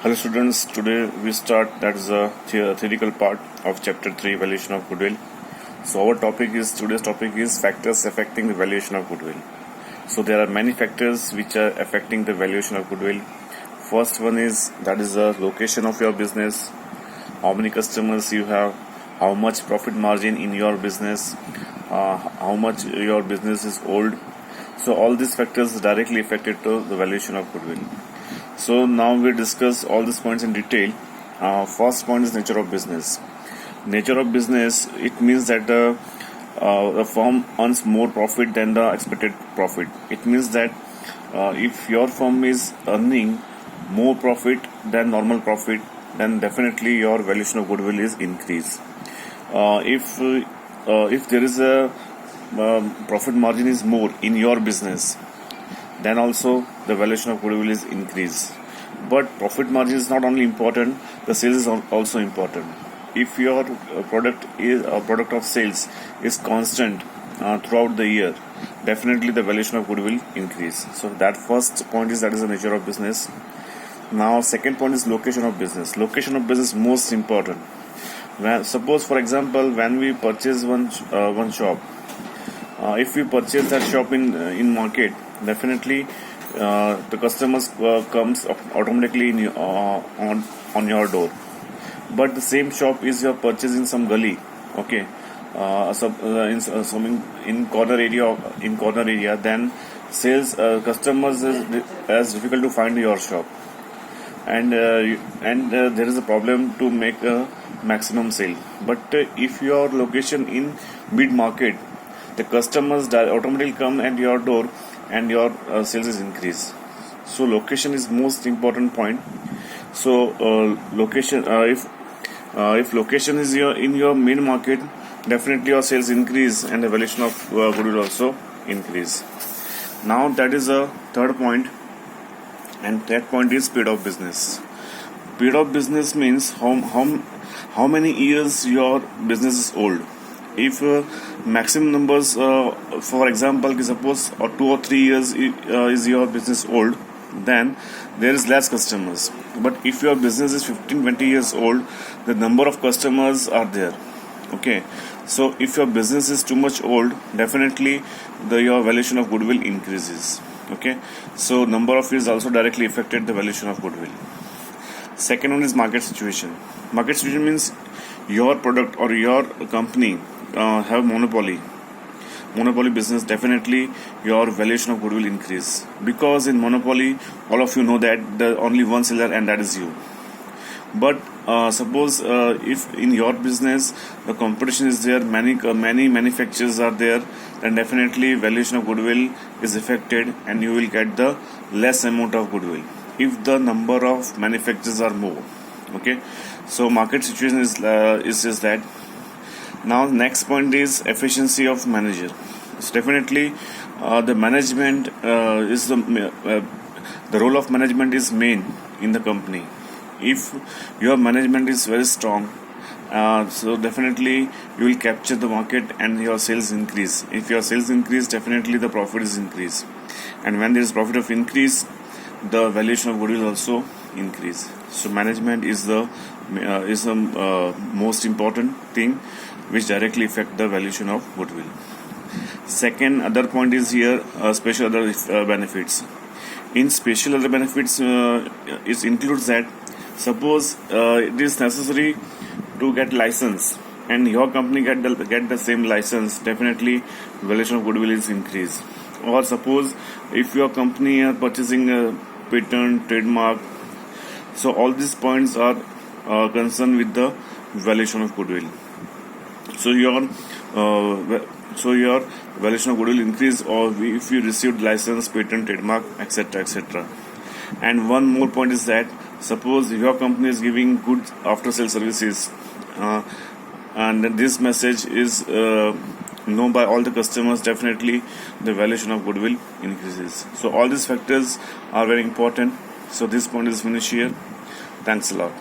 Hello students, today we start that is a theoretical part of chapter 3 valuation of goodwill. So today's topic is factors affecting the valuation of goodwill. So there are many factors which are affecting the valuation of goodwill. First one is the location of your business, how many customers you have, how much profit margin in your business, how much your business is old. So all these factors directly affected to the valuation of goodwill. So now we discuss all these points in detail. First point is nature of business. Nature of business, it means that the firm earns more profit than the expected profit. It means that if your firm is earning more profit than normal profit, then definitely your valuation of goodwill is increased. If there is a profit margin is more in your business, then also the valuation of goodwill is increased. But profit margin is not only important, the sales is also important. If your product of sales is constant throughout the year, definitely the valuation of goodwill increase. So that first point is the nature of business. Now second point is location of business. Location of business most important. Suppose for example when we purchase one shop, if we purchase that shop in market, definitely the customers comes automatically on your door. But the same shop is your purchase in some gully, okay, in corner area, then sales customers is difficult to find your shop, and there is a problem to make a maximum sale. But if your location in mid market, the customers automatically come at your door and your sales is increased. So location is most important point. So location, if location is in your main market, definitely your sales increase and the valuation of goodwill also increase. Now that is a third point, and that point is period of business. Period of business means how many years your business is old. If maximum numbers, for example, suppose 2 or 3 years is your business old, then there is less customers. But if your business is 15-20 years old, the number of customers are there. Okay, so if your business is too much old, definitely your valuation of goodwill increases. Okay, so number of years also directly affected the valuation of goodwill. Second one is market situation. Market situation means your product or your company have monopoly business, definitely your valuation of goodwill increase, because in monopoly all of you know that the only one seller and that is you. But suppose if in your business the competition is there, many manufacturers are there, then definitely valuation of goodwill is affected and you will get the less amount of goodwill if the number of manufacturers are more. Okay, so market situation is just that. Now next point is efficiency of manager. So definitely the management is the role of management is main in the company. If your management is very strong, so definitely you will capture the market and your sales increase. If your sales increase, definitely the profit is increase, and when there is profit of increase, the valuation of goodwill also increase. So management is the most important thing which directly affect the valuation of goodwill. Second other point is here special other benefits. In special other benefits, it includes that suppose it is necessary to get license and your company get the same license, definitely valuation of goodwill is increased. Or suppose if your company are purchasing a patent, trademark, so all these points are concerned with the valuation of goodwill. So your valuation of goodwill increase, or if you received license, patent, trademark, etc., etc. And one more point is that suppose your company is giving good after sale services, and this message is known by all the customers, definitely the valuation of goodwill increases. So all these factors are very important. So this point is finished here. Thanks a lot.